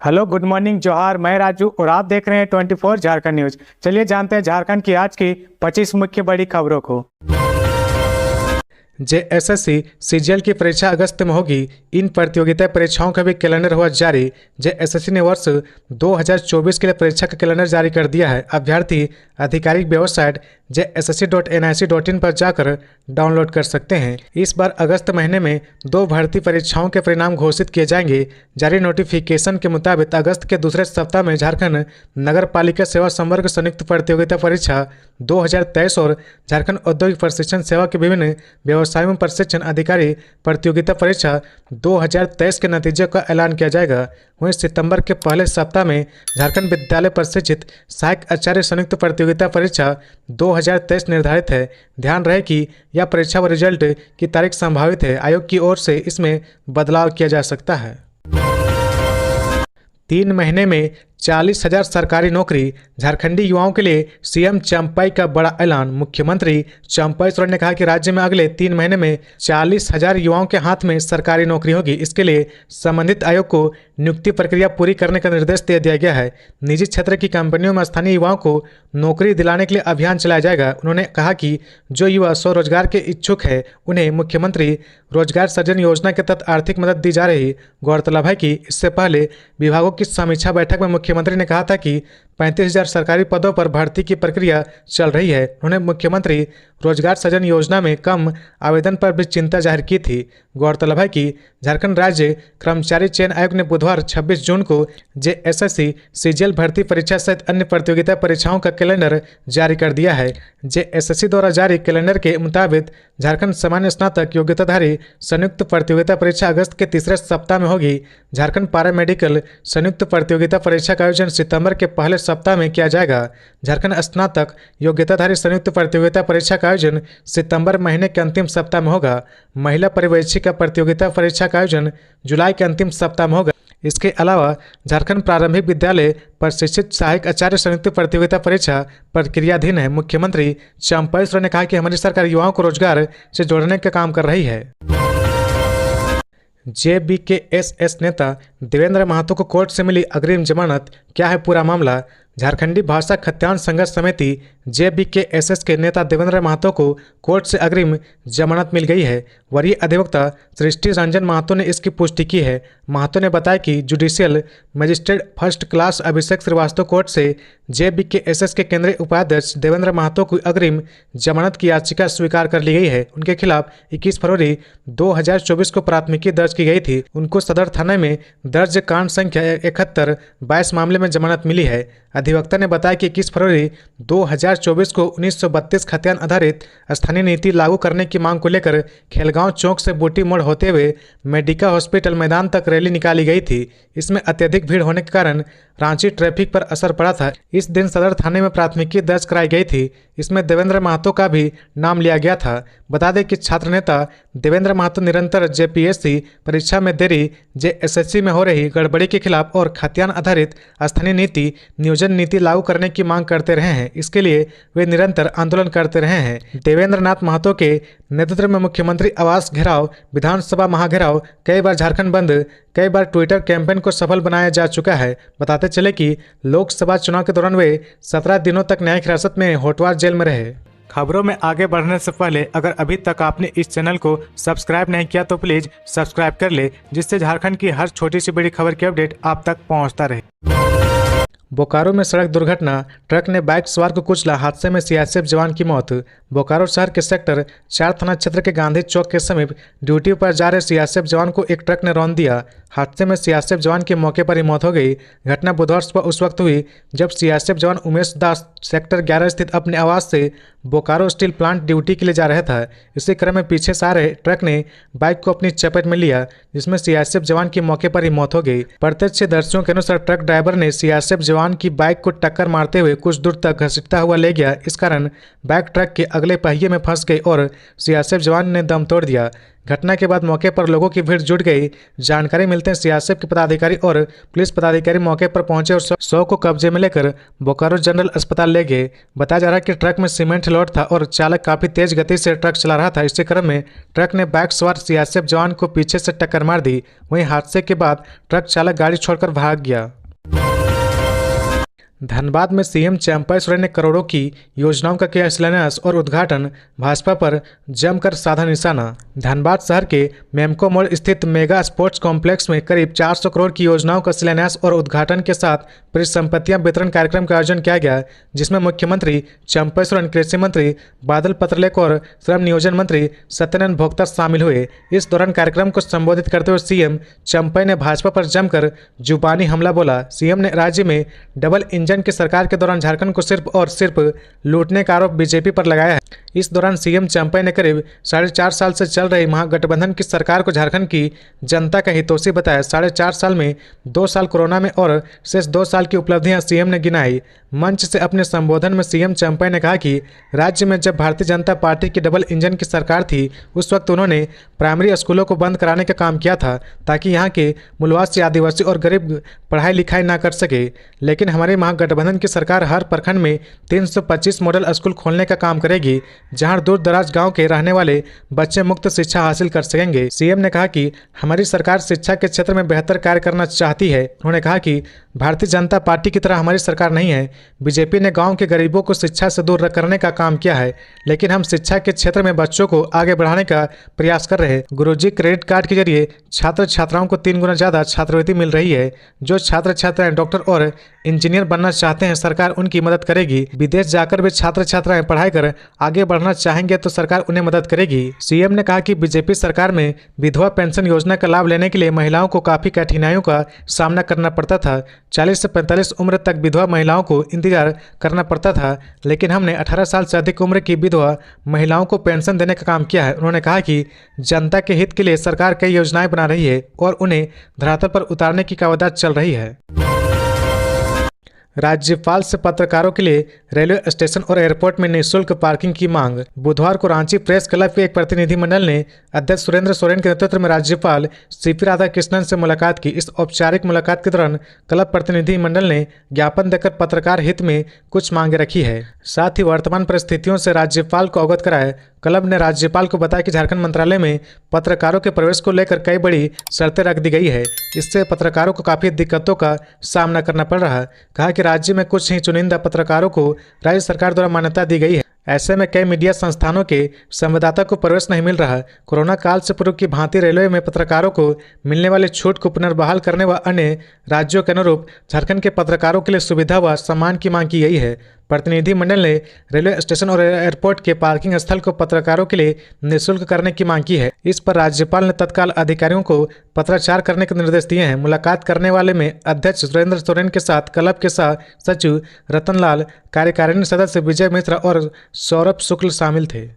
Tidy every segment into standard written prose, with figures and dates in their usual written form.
Hello, good morning, जोहार। मैं राजू और आप देख रहे हैं 24 झारखंड न्यूज। चलिए जानते हैं झारखंड की आज की 25 मुख्य बड़ी खबरों को। जेएसएससी सीजीएल की परीक्षा अगस्त में होगी। इन प्रतियोगिता परीक्षाओं का भी कैलेंडर हुआ जारी। जेएसएससी ने वर्ष 2024 के लिए परीक्षा का कैलेंडर जारी कर दिया है। अभ्यर्थी आधिकारिक वेबसाइट jssc.nic.in पर जाकर डाउनलोड कर सकते हैं। इस बार अगस्त महीने में 2 भर्ती परीक्षाओं के परिणाम घोषित किए जाएंगे। जारी नोटिफिकेशन के मुताबिक अगस्त के दूसरे सप्ताह में झारखंड नगर पालिका सेवा संवर्ग संयुक्त प्रतियोगिता परीक्षा 2023 और झारखंड औद्योगिक प्रशिक्षण सेवा के विभिन्न व्यवसायों में प्रशिक्षण अधिकारी प्रतियोगिता परीक्षा 2023 के नतीजों का ऐलान किया जाएगा। वहीं सितंबर के पहले सप्ताह में झारखंड विद्यालय प्रशिक्षित सहायक आचार्य संयुक्त प्रतियोगिता परीक्षा 2023 निर्धारित है। ध्यान रहे कि यह परीक्षा व रिजल्ट की तारीख संभावित है। आयोग की ओर से इसमें बदलाव किया जा सकता है। 3 महीने में 40,000 सरकारी नौकरी। झारखंडी युवाओं के लिए सीएम चंपाई का बड़ा ऐलान। मुख्यमंत्री चंपाई सोरेन ने कहा कि राज्य में अगले 3 महीने में 40,000 युवाओं के हाथ में सरकारी नौकरी होगी। इसके लिए संबंधित आयोग को नियुक्ति प्रक्रिया पूरी करने का निर्देश दे दिया गया है। निजी क्षेत्र की कंपनियों में स्थानीय युवाओं को नौकरी दिलाने के लिए अभियान चलाया जाएगा। उन्होंने कहा कि जो युवा स्वरोजगार के इच्छुक है उन्हें मुख्यमंत्री रोजगार सृजन योजना के तहत आर्थिक मदद दी जा रही। गौरतलब है कि इससे पहले विभागों की समीक्षा बैठक में मुख्यमंत्री ने कहा था कि 35,000 सरकारी पदों पर भर्ती की प्रक्रिया चल रही है। उन्होंने मुख्यमंत्री रोजगार सृजन योजना में कम आवेदन पर भी चिंता जाहिर की थी। गौरतलब है कि झारखंड राज्य कर्मचारी चयन आयोग ने बुधवार 26 जून को जेएसएससी सीजीएल भर्ती परीक्षा सहित अन्य प्रतियोगिता परीक्षाओं का कैलेंडर जारी कर दिया है। जेएसएससी द्वारा जारी कैलेंडर के मुताबिक झारखंड सामान्य स्नातक योग्यताधारी संयुक्त प्रतियोगिता परीक्षा अगस्त के तीसरे सप्ताह में होगी। झारखंड पारा मेडिकल संयुक्त प्रतियोगिता परीक्षा का आयोजन सितंबर के पहले सप्ताह में किया जाएगा। झारखंड स्नातक योग्यताधारी संयुक्त प्रतियोगिता परीक्षा का आयोजन सितंबर महीने के अंतिम सप्ताह में होगा। महिला परिवेक्षिका प्रतियोगिता परीक्षा का आयोजन जुलाई के अंतिम सप्ताह में होगा। इसके अलावा झारखंड प्रारंभिक विद्यालय प्रशिक्षित सहायक आचार्य संयुक्त प्रतियोगिता परीक्षा प्रक्रियाधीन है। मुख्यमंत्री चंपाई सोरेन ने कहा कि हमारी सरकार युवाओं को रोजगार से जोड़ने का काम कर रही है। जेबीकेएसएस नेता देवेंद्र महतो को कोर्ट से मिली अग्रिम जमानत। क्या है पूरा मामला? झारखंडी भाषा खत्यान संघर्ष समिति जेबीकेएसएस के नेता देवेंद्र महतो को कोर्ट से अग्रिम जमानत मिल गई है। वरीय अधिवक्ता सृष्टि रंजन महतो ने इसकी पुष्टि की है। महतो ने बताया कि जुडिशियल मजिस्ट्रेट फर्स्ट क्लास अभिषेक श्रीवास्तव कोर्ट से जेबीकेएसएस के केंद्रीय उपाध्यक्ष देवेंद्र महतो की अग्रिम जमानत की याचिका स्वीकार कर ली गई है। उनके खिलाफ 21 फरवरी 2024 को प्राथमिकी दर्ज की गई थी। उनको सदर थाने में दर्ज कांड संख्या 71/22 मामले में जमानत मिली है। अधिवक्ता ने बताया कि 21 फरवरी 2024 को 1932 खतियान आधारित स्थानीय नीति लागू करने की मांग को लेकर खेलगांव चौक से बूटी मोड़ होते हुए मेडिका हॉस्पिटल मैदान तक रैली निकाली गई थी। इसमें अत्यधिक भीड़ होने के कारण रांची ट्रैफिक पर असर पड़ा था। इस दिन सदर थाने में प्राथमिकी दर्ज कराई गई थी। इसमें देवेंद्र महतो का भी नाम लिया गया था। बता दें कि छात्र नेता देवेंद्र महतो निरंतर जेपीएससी परीक्षा में देरी, जेएसएससी में हो रही गड़बड़ी के खिलाफ और खतियान आधारित स्थानीय नीति नियोजन नीति लागू करने की मांग करते रहे हैं। इसके लिए वे निरंतर आंदोलन करते रहे हैं। देवेंद्र नाथ महतो के नेतृत्व में मुख्यमंत्री आवास घेराव, विधानसभा महाघेराव, कई बार झारखंड बंद, कई बार ट्विटर कैंपेन को सफल बनाया जा चुका है। बताते चले कि लोकसभा चुनाव के दौरान वे 17 दिनों तक न्यायिक हिरासत में होटवार जेल में रहे। खबरों में आगे बढ़ने से पहले अगर अभी तक आपने इस चैनल को सब्सक्राइब नहीं किया तो प्लीज सब्सक्राइब कर ले, जिससे झारखंड की हर छोटी सी बड़ी खबर की अपडेट आप तक पहुंचता रहे। बोकारो में सड़क दुर्घटना, ट्रक ने बाइक सवार को कुचला। हादसे में सीआरपीएफ जवान की मौत। बोकारो शहर के सेक्टर 4 थाना क्षेत्र के गांधी चौक के समीप ड्यूटी पर जा रहे सीआरपीएफ जवान को एक ट्रक ने रौंद दिया। हादसे में सीआरपीएफ जवान की मौके पर ही मौत हो गई। घटना बुधवार सुबह उस वक्त हुई जब सीआरपीएफ जवान उमेश दास सेक्टर 11 स्थित अपने आवास से बोकारो स्टील प्लांट ड्यूटी के लिए जा रहा था। इसी क्रम में पीछे से आ रहे ट्रक ने बाइक को अपनी चपेट में लिया, जिसमें सीआरपीएफ जवान की मौके पर ही मौत हो गई। प्रत्यक्षदर्शियों के अनुसार ट्रक ड्राइवर ने सीआरपीएफ जवान नौजवान की बाइक को टक्कर मारते हुए कुछ दूर तक घसीटता हुआ ले गया। इस कारण बाइक ट्रक के अगले पहिए में फंस गई और सीआरपीएफ जवान ने दम तोड़ दिया। घटना के बाद मौके पर लोगों की भीड़ जुट गई। जानकारी मिलते हैं सीआरपीएफ के पदाधिकारी और पुलिस पदाधिकारी मौके पर पहुंचे और शव को कब्जे में लेकर बोकारो जनरल अस्पताल ले गए। बताया जा रहा है कि ट्रक में सीमेंट लोड था और चालक काफी तेज गति से ट्रक चला रहा था। इसी क्रम में ट्रक ने बाइक सवार सीआरपीएफ जवान को पीछे से टक्कर मार दी। वहीं हादसे के बाद ट्रक चालक गाड़ी छोड़कर भाग गया। धनबाद में सीएम चंपई सोरेन ने करोड़ों की योजनाओं का किया शिलान्यास और उद्घाटन। भाजपा पर जमकर साधा निशाना। धनबाद शहर के मेमको मोड़ स्थित मेगा स्पोर्ट्स कॉम्प्लेक्स में करीब 400 करोड़ की योजनाओं का शिलान्यास और उद्घाटन के साथ परिसंपत्तियां वितरण कार्यक्रम का आयोजन किया गया, जिसमें मुख्यमंत्री चंपई सोरेन, कृषि मंत्री बादल पत्रलेख और श्रम नियोजन मंत्री सत्यनारायण भोक्ता शामिल हुए। इस दौरान कार्यक्रम को संबोधित करते हुए सीएम चंपई ने भाजपा पर जमकर जुबानी हमला बोला। सीएम ने राज्य में डबल इंजन की सरकार के दौरान झारखंड को सिर्फ और सिर्फ लूटने का आरोप बीजेपी पर लगाया है। इस दौरान सीएम चंपई ने करीब 4.5 साल से चल रही महागठबंधन की सरकार को झारखंड की जनता का हितैषी बताया। 4.5 साल में 2 साल कोरोना में और शेष 2 साल की उपलब्धियां सीएम ने गिनाई। मंच से अपने संबोधन में सीएम चंपई ने कहा कि राज्य में जब भारतीय जनता पार्टी की डबल इंजन की सरकार थी, उस वक्त उन्होंने प्राइमरी स्कूलों को बंद कराने का काम किया था ताकि यहाँ के मूलवासी, आदिवासी और गरीब पढ़ाई लिखाई ना कर सके। लेकिन हमारी महागठबंधन की सरकार हर प्रखंड में 325 मॉडल स्कूल खोलने का काम करेगी, जहां दूर दराज गांव के रहने वाले बच्चे मुफ्त शिक्षा हासिल कर सकेंगे। सीएम ने कहा कि हमारी सरकार शिक्षा के क्षेत्र में बेहतर कार्य करना चाहती है। उन्होंने कहा कि भारतीय जनता पार्टी की तरह हमारी सरकार नहीं है। बीजेपी ने गांव के गरीबों को शिक्षा से दूर करने का काम किया है, लेकिन हम शिक्षा के क्षेत्र में बच्चों को आगे बढ़ाने का प्रयास कर रहे हैं। गुरुजी क्रेडिट कार्ड के जरिए छात्र छात्राओं को 3 गुना ज्यादा छात्रवृत्ति मिल रही है। जो छात्र छात्राएं डॉक्टर और इंजीनियर बनना चाहते हैं, सरकार उनकी मदद करेगी। विदेश जाकर भी छात्र छात्राएं पढ़ाई कर आगे बढ़ना चाहेंगे तो सरकार उन्हें मदद करेगी। सीएम ने कहा कि बीजेपी सरकार में विधवा पेंशन योजना का लाभ लेने के लिए महिलाओं को काफी कठिनाइयों का सामना करना पड़ता था। 40 से 45 उम्र तक विधवा महिलाओं को इंतजार करना पड़ता था, लेकिन हमने 18 साल से अधिक उम्र की विधवा महिलाओं को पेंशन देने का काम किया है। उन्होंने कहा कि जनता के हित के लिए सरकार कई योजनाएं बना रही है और उन्हें धरातल पर उतारने की कवायद चल रही है। राज्यपाल से पत्रकारों के लिए रेलवे स्टेशन और एयरपोर्ट में निःशुल्क पार्किंग की मांग। बुधवार को रांची प्रेस क्लब के एक प्रतिनिधिमंडल ने अध्यक्ष सुरेंद्र सोरेन के नेतृत्व में राज्यपाल सीपी राधाकृष्णन से मुलाकात की। इस औपचारिक मुलाकात के दौरान क्लब प्रतिनिधिमंडल ने ज्ञापन देकर पत्रकार हित में कुछ मांगे रखी है, साथ ही वर्तमान परिस्थितियों से राज्यपाल को अवगत कराया। क्लब ने राज्यपाल को बताया कि झारखंड मंत्रालय में पत्रकारों के प्रवेश को लेकर कई बड़ी शर्तें रख दी गई है। इससे पत्रकारों को काफी दिक्कतों का सामना करना पड़ रहा है। कहा कि राज्य में कुछ ही चुनिंदा पत्रकारों को राज्य सरकार द्वारा मान्यता दी गई है। ऐसे में कई मीडिया संस्थानों के संवाददाता को प्रवेश नहीं मिल रहा। कोरोना काल से पूर्व की भांति रेलवे में पत्रकारों को मिलने वाली छूट को पुनर्बहाल करने व अन्य राज्यों के अनुरूप झारखंड के पत्रकारों के लिए सुविधा व सम्मान की मांग की गई है। प्रतिनिधिमंडल ने रेलवे स्टेशन और एयरपोर्ट के पार्किंग स्थल को पत्रकारों के लिए निःशुल्क करने की मांग की है। इस पर राज्यपाल ने तत्काल अधिकारियों को पत्राचार करने के निर्देश दिए हैं। मुलाकात करने वाले में अध्यक्ष सुरेंद्र सोरेन के साथ क्लब के सचिव रतनलाल, कार्यकारिणी सदस्य विजय मिश्रा और सौरभ शुक्ल शामिल थे।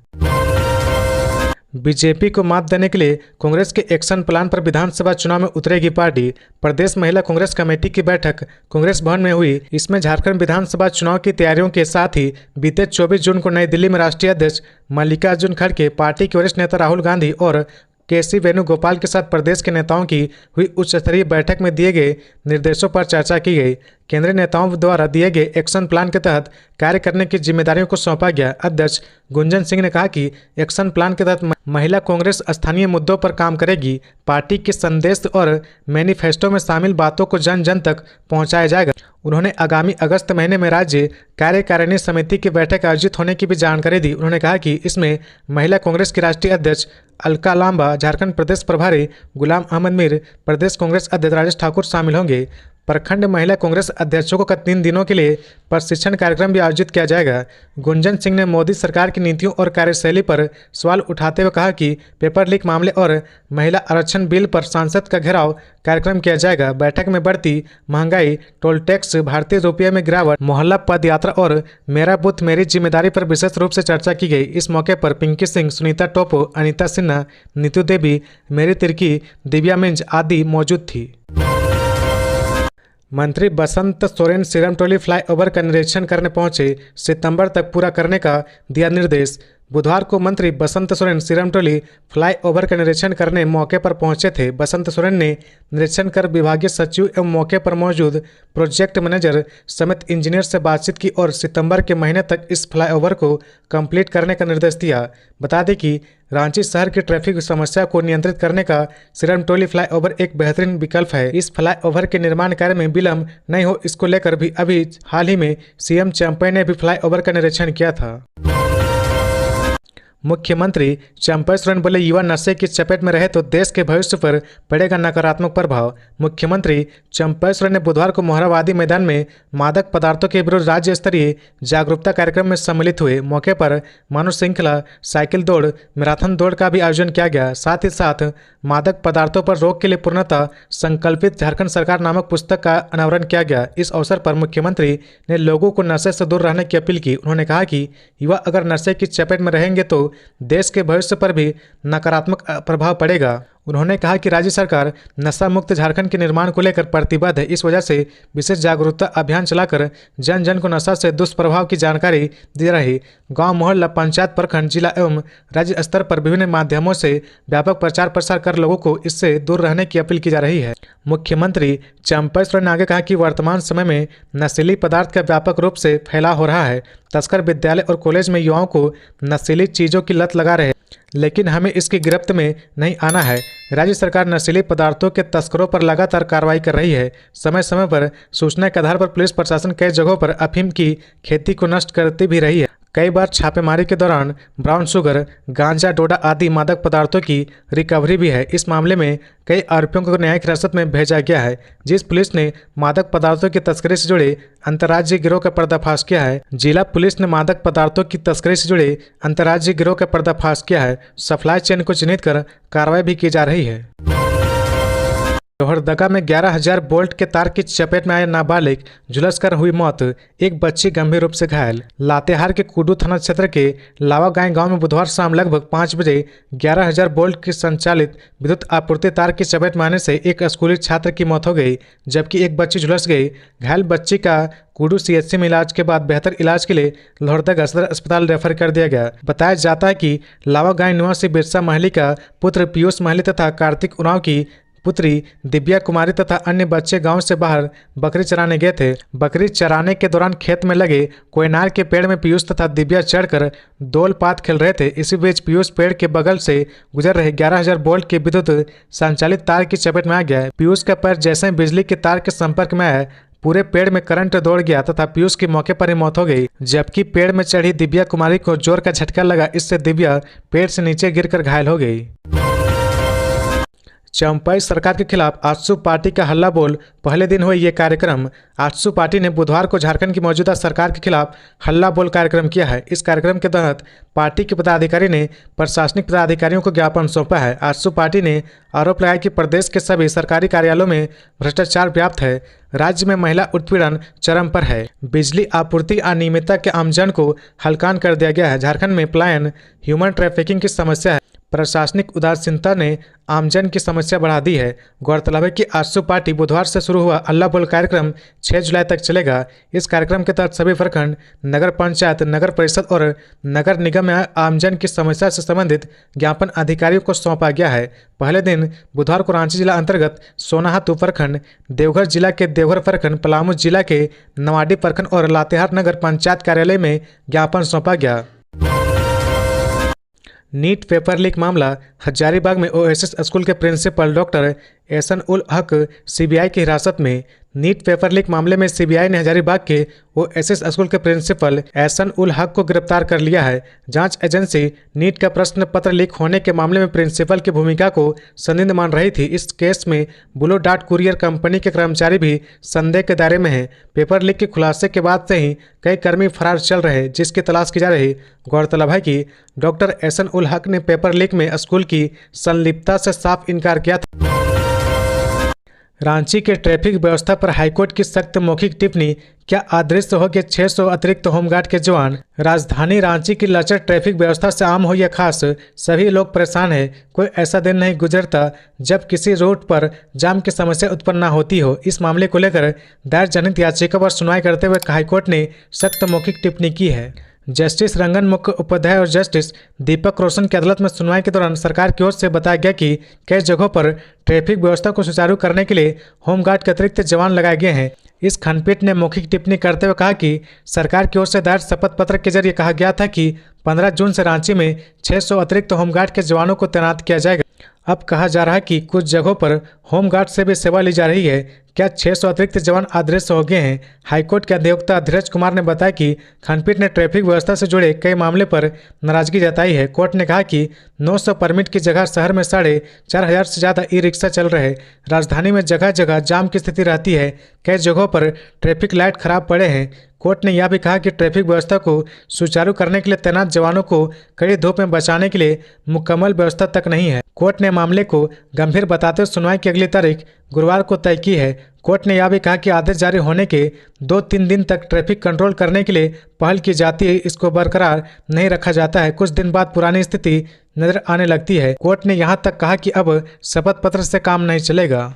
बीजेपी को मात देने के लिए कांग्रेस के एक्शन प्लान पर विधानसभा चुनाव में उतरेगी पार्टी। प्रदेश महिला कांग्रेस कमेटी की बैठक कांग्रेस भवन में हुई। इसमें झारखंड विधानसभा चुनाव की तैयारियों के साथ ही बीते 24 जून को नई दिल्ली में राष्ट्रीय अध्यक्ष मल्लिकार्जुन खड़गे, पार्टी के वरिष्ठ नेता राहुल गांधी और केसी वेणुगोपाल के साथ प्रदेश के नेताओं की हुई उच्च स्तरीय बैठक में दिए गए निर्देशों पर चर्चा की गई। केंद्रीय नेताओं द्वारा दिए गए एक्शन प्लान के तहत कार्य करने की जिम्मेदारियों को सौंपा गया। अध्यक्ष गुंजन सिंह ने कहा कि एक्शन प्लान के तहत महिला कांग्रेस स्थानीय मुद्दों पर काम करेगी। पार्टी के संदेश और मैनिफेस्टो में शामिल बातों को जन जन तक पहुंचाया जाएगा। उन्होंने आगामी अगस्त महीने में राज्य कार्यकारिणी समिति की बैठक आयोजित होने की भी जानकारी दी। उन्होंने कहा कि इसमें महिला कांग्रेस की राष्ट्रीय अध्यक्ष अलका लांबा, झारखंड प्रदेश प्रभारी गुलाम अहमद मीर, प्रदेश कांग्रेस अध्यक्ष राजेश ठाकुर शामिल होंगे। प्रखंड महिला कांग्रेस अध्यक्षों को 3 दिनों के लिए प्रशिक्षण कार्यक्रम भी आयोजित किया जाएगा। गुंजन सिंह ने मोदी सरकार की नीतियों और कार्यशैली पर सवाल उठाते हुए कहा कि पेपर लीक मामले और महिला आरक्षण बिल पर सांसद का घेराव कार्यक्रम किया जाएगा। बैठक में बढ़ती महंगाई, टोल टैक्स, भारतीय रुपये में गिरावट, मोहल्ला पद यात्रा और मेरा बूथ मेरी जिम्मेदारी पर विशेष रूप से चर्चा की गई। इस मौके पर पिंकी सिंह, सुनीता टोपो, अनीता सिन्हा, नीतू देवी, मेरी तिर्की, दिव्या मिंज आदि मौजूद थी। मंत्री बसंत सोरेन सिरमटोली फ्लाईओवर का निरीक्षण करने पहुंचे, सितंबर तक पूरा करने का दिया निर्देश। बुधवार को मंत्री बसंत सोरेन सिरमटोली फ्लाईओवर का निरीक्षण करने मौके पर पहुंचे थे। बसंत सोरेन ने निरीक्षण कर विभागीय सचिव एवं मौके पर मौजूद प्रोजेक्ट मैनेजर समेत इंजीनियर से बातचीत की और सितंबर के महीने तक इस फ्लाईओवर को कंप्लीट करने का निर्देश दिया। बता दें कि रांची शहर की ट्रैफिक समस्या को नियंत्रित करने का सिरमटोली फ्लाईओवर एक बेहतरीन विकल्प है। इस फ्लाईओवर के निर्माण कार्य में विलंब नहीं हो, इसको लेकर भी अभी हाल ही में सीएम चंपई ने भी फ्लाईओवर का निरीक्षण किया था। मुख्यमंत्री चंपई सोरेन बोले, युवा नशे की चपेट में रहे तो देश के भविष्य पर पड़ेगा नकारात्मक प्रभाव। मुख्यमंत्री चंपई सोरेन ने बुधवार को मोहराबादी मैदान में मादक पदार्थों के विरुद्ध राज्य स्तरीय जागरूकता कार्यक्रम में सम्मिलित हुए। मौके पर मानव श्रृंखला, साइकिल दौड़, मैराथन दौड़ का भी आयोजन किया गया। साथ ही साथ मादक पदार्थों पर रोक के लिए पूर्णतः संकल्पित झारखंड सरकार नामक पुस्तक का अनावरण किया गया। इस अवसर पर मुख्यमंत्री ने लोगों को नशे से दूर रहने की अपील की। उन्होंने कहा कि युवा अगर नशे की चपेट में रहेंगे तो देश के भविष्य पर भी नकारात्मक प्रभाव पड़ेगा। उन्होंने कहा कि राज्य सरकार नशा मुक्त झारखंड के निर्माण को लेकर प्रतिबद्ध है। इस वजह से विशेष जागरूकता अभियान चलाकर जन जन को नशा से दुष्प्रभाव की जानकारी दी रही। गांव, मोहल्ला, पंचायत, प्रखंड, जिला एवं राज्य स्तर पर विभिन्न माध्यमों से व्यापक प्रचार प्रसार कर लोगों को इससे दूर रहने की अपील की जा रही है। मुख्यमंत्री चंपई सोरेन ने आगे कहा कि वर्तमान समय में नशीली पदार्थ का व्यापक रूप से फैलाव हो रहा है। तस्कर विद्यालय और कॉलेज में युवाओं को नशीली चीजों की लत लगा रहे हैं, लेकिन हमें इसकी गिरफ्त में नहीं आना है। राज्य सरकार नशीले पदार्थों के तस्करों पर लगातार कार्रवाई कर रही है। समय समय पर सूचना के आधार पर पुलिस प्रशासन कई जगहों पर अफीम की खेती को नष्ट करती भी रही है। कई बार छापेमारी के दौरान ब्राउन शुगर, गांजा, डोडा आदि मादक पदार्थों की रिकवरी भी है। इस मामले में कई आरोपियों को न्यायिक हिरासत में भेजा गया है। जिस पुलिस ने मादक पदार्थों की तस्करी से जुड़े अंतर्राज्यीय गिरोह का पर्दाफाश किया है। जिला पुलिस ने मादक पदार्थों की तस्करी से जुड़े अंतर्राज्यीय गिरोह का पर्दाफाश किया है। सप्लाई चेन को चिन्हित कर कार्रवाई भी की जा रही है। लोहरदगा में 11,000 वोल्ट के तार की चपेट में आए नाबालिग, झुलसकर हुई मौत, एक बच्ची गंभीर रूप से घायल। लातेहार के कुडू थाना क्षेत्र के लावागांव गांव में बुधवार शाम लगभग 5 बजे 11,000 वोल्ट की संचालित विद्युत आपूर्ति तार की चपेट में आने से एक स्कूली छात्र की मौत हो गई, जबकि एक बच्ची झुलस गई। घायल बच्ची का कुडू सीएचसी में इलाज के बाद बेहतर इलाज के लिए लोहरदगा सदर अस्पताल रेफर कर दिया गया। बताया जाता है कि लावागांव निवासी बिरसा महली का पुत्र पीयूष महली तथा कार्तिक उरांव की पुत्री दिव्या कुमारी तथा अन्य बच्चे गांव से बाहर बकरी चराने गए थे। बकरी चराने के दौरान खेत में लगे कोयनार के पेड़ में पीयूष तथा दिव्या चढ़कर दोलपात खेल रहे थे। इसी बीच पीयूष पेड़ के बगल से गुजर रहे 11,000 वोल्ट के विद्युत संचालित तार की चपेट में आ गया। पीयूष का पैर जैसे ही बिजली के तार के संपर्क में आया, पूरे पेड़ में करंट दौड़ गया तथा पीयूष की मौके पर ही मौत हो गई, जबकि पेड़ में चढ़ी दिव्या कुमारी को जोर का झटका लगा। इससे दिव्या पेड़ से नीचे गिरकर घायल हो गई। चंपई सरकार के खिलाफ आजसू पार्टी का हल्ला बोल पहले दिन हुए ये कार्यक्रम। आजसू पार्टी ने बुधवार को झारखंड की मौजूदा सरकार के खिलाफ हल्ला बोल कार्यक्रम किया है। इस कार्यक्रम के तहत पार्टी के पदाधिकारी ने प्रशासनिक पदाधिकारियों को ज्ञापन सौंपा है। आजसू पार्टी ने आरोप लगाया कि प्रदेश के सभी सरकारी कार्यालयों में भ्रष्टाचार व्याप्त है। राज्य में महिला उत्पीड़न चरम पर है। बिजली आपूर्ति अनियमितता के आमजन को हलकान कर दिया गया है। झारखंड में पलायन, ह्यूमन ट्रैफिकिंग की समस्या है। प्रशासनिक उदासीनता ने आमजन की समस्या बढ़ा दी है। गौरतलब है कि आजसू पार्टी बुधवार से शुरू हुआ हल्ला बोल कार्यक्रम 6 जुलाई तक चलेगा। इस कार्यक्रम के तहत सभी प्रखंड, नगर पंचायत, नगर परिषद और नगर निगम में आमजन की समस्या से संबंधित ज्ञापन अधिकारियों को सौंपा गया है। पहले दिन बुधवार को रांची जिला अंतर्गत सोनाहातू प्रखंड, देवघर जिला के देवघर प्रखंड, पलामू जिला के नवाडी प्रखंड और लातेहार नगर पंचायत कार्यालय में ज्ञापन सौंपा गया। नीट पेपर लीक मामला, हजारीबाग में ओएसएस स्कूल के principal doctor Ehsan ul Haq CBI की हिरासत में। नीट पेपर लीक मामले में सीबीआई ने हजारीबाग के ओएसएस स्कूल के प्रिंसिपल एहसन उल हक को गिरफ्तार कर लिया है। जांच एजेंसी नीट का प्रश्न पत्र लीक होने के मामले में प्रिंसिपल की भूमिका को संदिग्ध मान रही थी। इस केस में ब्लू डार्ट कुरियर कंपनी के कर्मचारी भी संदेह के दायरे में हैं। पेपर लीक के खुलासे के बाद से ही कई कर्मी फरार चल रहे, जिसकी तलाश की जा रही। गौरतलब है कि डॉक्टर एहसन उल हक ने पेपर लीक में स्कूल की संलिप्तता से साफ इनकार किया था। रांची के ट्रैफिक व्यवस्था पर हाईकोर्ट की सख्त मौखिक टिप्पणी, क्या अदृश्य हो गए 600 अतिरिक्त होमगार्ड के जवान। राजधानी रांची की लचर ट्रैफिक व्यवस्था से आम हो या खास, सभी लोग परेशान हैं। कोई ऐसा दिन नहीं गुजरता जब किसी रूट पर जाम की समस्या उत्पन्न न होती हो। इस मामले को लेकर दायर जनहित याचिका पर सुनवाई करते हुए हाईकोर्ट ने सख्त मौखिक टिप्पणी की है। जस्टिस रंगन मुखोपाध्याय और जस्टिस दीपक रोशन की अदालत में सुनवाई के दौरान सरकार की ओर से बताया गया कि कई जगहों पर ट्रैफिक व्यवस्था को सुचारू करने के लिए होमगार्ड के अतिरिक्त जवान लगाए गए हैं। इस खंडपीठ ने मौखिक टिप्पणी करते हुए कहा कि सरकार की ओर से दायर शपथ पत्र के जरिए कहा गया था कि 15 जून से रांची में 600 अतिरिक्त होमगार्ड के जवानों को तैनात किया जाएगा। अब कहा जा रहा है कि कुछ जगहों पर होमगार्ड से भी सेवा ली जा रही है। क्या 600 अतिरिक्त जवान अदृश्य हो गए हैं? हाईकोर्ट के अधिवक्ता धीरज कुमार ने बताया कि खंडपीठ ने ट्रैफिक व्यवस्था से जुड़े कई मामले पर नाराजगी जताई है। कोर्ट ने कहा कि 900 परमिट की जगह शहर में 4,500 से ज़्यादा ई रिक्शा चल रहे। राजधानी में जगह जगह जाम की स्थिति रहती है। कई जगहों पर ट्रैफिक लाइट खराब पड़े हैं। कोर्ट ने यह भी कहा कि ट्रैफिक व्यवस्था को सुचारू करने के लिए तैनात जवानों को कड़ी धूप में बचाने के लिए मुकम्मल व्यवस्था तक नहीं है। कोर्ट ने मामले को गंभीर बताते हुए सुनवाई की अगली तारीख गुरुवार को तय की है। कोर्ट ने यह भी कहा कि आदेश जारी होने के 2-3 दिन तक ट्रैफिक कंट्रोल करने के लिए पहल की जाती है, इसको बरकरार नहीं रखा जाता है। कुछ दिन बाद पुरानी स्थिति नजर आने लगती है। कोर्ट ने यहाँ तक कहा कि अब शपथ पत्र से काम नहीं चलेगा।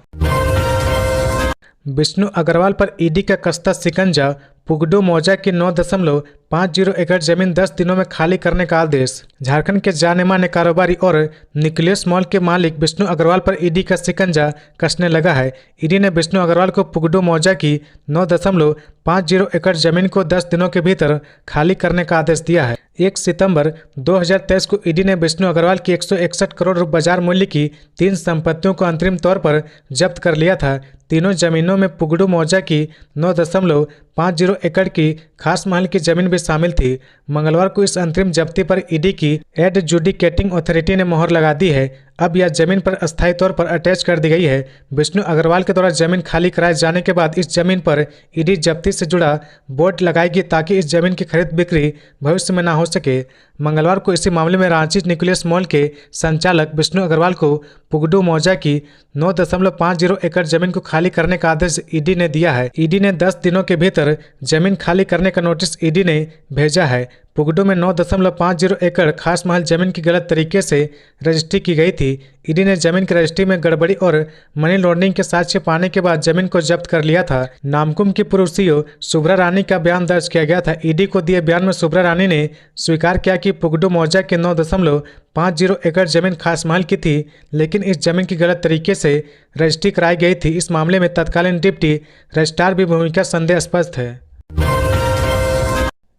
विष्णु अग्रवाल पर ईडी का कसता शिकंजा, पुगडू मौजा की 9.50 एकड़ जमीन 10 दिनों में खाली करने का आदेश। झारखंड के जाने माने कारोबारी और न्यूक्लियस मॉल के मालिक विष्णु अग्रवाल पर ईडी का शिकंजा कसने लगा है। ईडी ने विष्णु अग्रवाल को पुगडू मौजा की 9.50 एकड़ जमीन को 10 दिनों के भीतर खाली करने का आदेश दिया है। 1 सितंबर 2023 को ईडी ने विष्णु अग्रवाल की 161 करोड़ बाजार मूल्य की 3 संपत्तियों को अंतरिम तौर पर जब्त कर लिया था। तीनों जमीनों में पुगडू मौजा की 9.50 एकड़ की खास महल की जमीन भी शामिल थी। मंगलवार को इस अंतरिम जब्ती पर ईडी की एडजुडिकेटिंग अथॉरिटी ने मोहर लगा दी है। अब यह जमीन पर अस्थायी तौर पर अटैच कर दी गई है। विष्णु अग्रवाल के द्वारा जमीन खाली कराए जाने के बाद इस जमीन पर ईडी जब्ती से जुड़ा बोर्ड लगाएगी ताकि इस जमीन की खरीद बिक्री भविष्य में न हो सके। मंगलवार को इसी मामले में रांची न्यूक्लियस मॉल के संचालक विष्णु अग्रवाल को पुगडू मौजा की 9.50 एकड़ जमीन को खाली करने का आदेश ईडी ने दिया है। ईडी ने 10 दिनों के भीतर जमीन खाली करने का नोटिस ईडी ने भेजा है। पुगडू में 9.50 एकड़ खास महल जमीन की गलत तरीके से रजिस्ट्री की गई थी। ईडी ने जमीन की रजिस्ट्री में गड़बड़ी और मनी लॉन्ड्रिंग के साक्ष्य पाने के बाद जमीन को जब्त कर लिया था। नामकुम की पूर्व सीईओ शुभ्रा रानी का बयान दर्ज किया गया था। ईडी को दिए बयान में शुभ्रा रानी ने स्वीकार किया कि पुगडू मौजा के 9.50 एकड़ जमीन खास महल की थी, लेकिन इस जमीन की गलत तरीके से रजिस्ट्री कराई गई थी। इस मामले में तत्कालीन डिप्टी रजिस्ट्रार भी भूमिका संदेहास्पद है।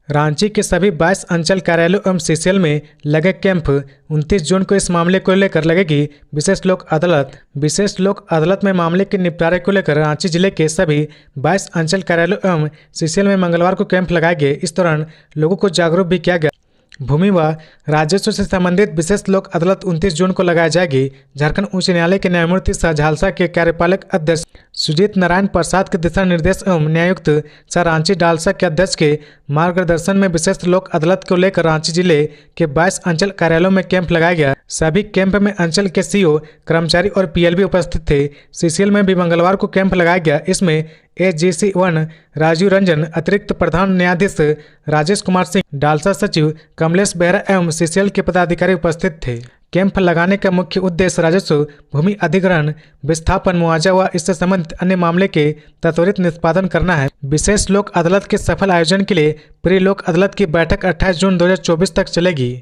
रांची के सभी 22 अंचल कार्यालयों एवं सीसीएल में लगे कैंप 29 जून को इस मामले को लेकर लगेगी विशेष लोक अदालत। विशेष लोक अदालत में मामले के निपटारे को लेकर रांची जिले के सभी 22 अंचल कार्यालयों एवं सीसीएल में मंगलवार को कैंप लगाए गए। इस दौरान लोगों को जागरूक भी किया गया। भूमि व राजस्व से संबंधित विशेष लोक अदालत 29 जून को लगाई जाएगी। झारखंड उच्च न्यायालय के न्यायमूर्ति सह झालसा के कार्यपालक अध्यक्ष सुजीत नारायण प्रसाद के दिशा निर्देश एवं न्यायायुक्त सह रांची डालसा के अध्यक्ष के मार्गदर्शन में विशेष लोक अदालत को लेकर रांची जिले के 22 अंचल कार्यालयों में कैंप लगाया गया। सभी कैंप में अंचल के सीईओ, कर्मचारी और पीएलबी उपस्थित थे। सीसीएल में भी मंगलवार को कैंप लगाया गया। इसमें एजीसी 1 राजीव रंजन, अतिरिक्त प्रधान न्यायाधीश राजेश कुमार सिंह, डालसा सचिव कमलेश बेहरा एवं सीसीएल के पदाधिकारी उपस्थित थे। कैंप लगाने का मुख्य उद्देश्य राजस्व, भूमि अधिग्रहण, विस्थापन, मुआवजा व इससे संबंधित अन्य मामले के त्वरित निष्पादन करना है। विशेष लोक अदालत के सफल आयोजन के लिए प्री लोक अदालत की बैठक 28 जून 2024 तक चलेगी।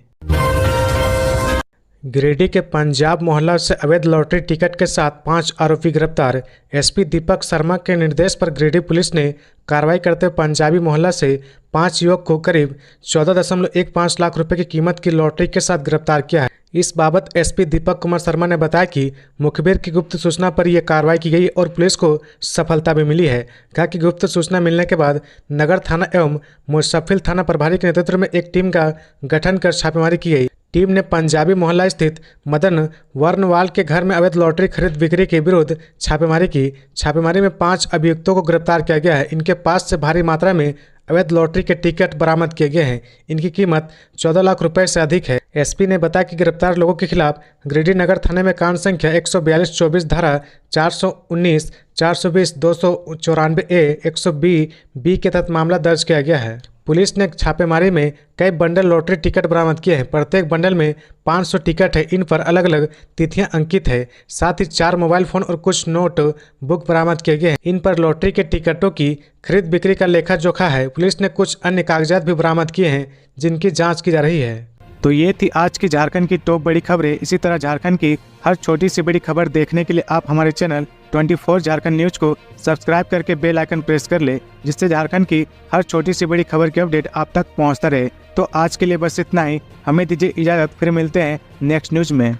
गिरिडीह के पंजाब मोहल्ला से अवैध लॉटरी टिकट के साथ 5 आरोपी गिरफ्तार। एसपी दीपक शर्मा के निर्देश पर गिरिडीह पुलिस ने कार्रवाई करते हुए पंजाबी मोहल्ला से 5 युवक को करीब 14.15 लाख रुपए की कीमत की लॉटरी के साथ गिरफ्तार किया है। इस बाबत एसपी दीपक कुमार शर्मा ने बताया कि मुखबिर की गुप्त सूचना पर यह कार्रवाई की गई और पुलिस को सफलता भी मिली है। कहा कि गुप्त सूचना मिलने के बाद नगर थाना एवं मुसफिल थाना प्रभारी के नेतृत्व में एक टीम का गठन कर छापेमारी की गई। टीम ने पंजाबी मोहल्ला स्थित मदन वर्णवाल के घर में अवैध लॉटरी खरीद बिक्री के विरुद्ध छापेमारी की। छापेमारी में 5 अभियुक्तों को गिरफ्तार किया गया है। इनके पास से भारी मात्रा में अवैध लॉटरी के टिकट बरामद किए गए हैं। इनकी कीमत 14 लाख रुपए से अधिक है। एसपी ने बताया कि गिरफ्तार लोगों के खिलाफ गिरिडीह नगर थाने में कांड संख्या 142-24 धारा 419, 420, 294 ए, 120 बी के तहत मामला दर्ज किया गया है। पुलिस ने छापेमारी में कई बंडल लॉटरी टिकट बरामद किए हैं। प्रत्येक बंडल में 500 टिकट है। इन पर अलग अलग तिथियां अंकित है। साथ ही 4 मोबाइल फोन और कुछ नोट बुक बरामद किए गए हैं। इन पर लॉटरी के टिकटों की खरीद बिक्री का लेखा जोखा है। पुलिस ने कुछ अन्य कागजात भी बरामद किए हैं जिनकी जाँच की जा रही है। तो ये थी आज की झारखंड की टॉप बड़ी खबरें। इसी तरह झारखंड की हर छोटी सी बड़ी खबर देखने के लिए आप हमारे चैनल 24 झारखंड न्यूज को सब्सक्राइब करके बेल आइकन प्रेस कर ले, जिससे झारखंड की हर छोटी सी बड़ी खबर की अपडेट आप तक पहुंचता रहे। तो आज के लिए बस इतना ही। हमें दीजिए इजाज़त, फिर मिलते हैं नेक्स्ट न्यूज में।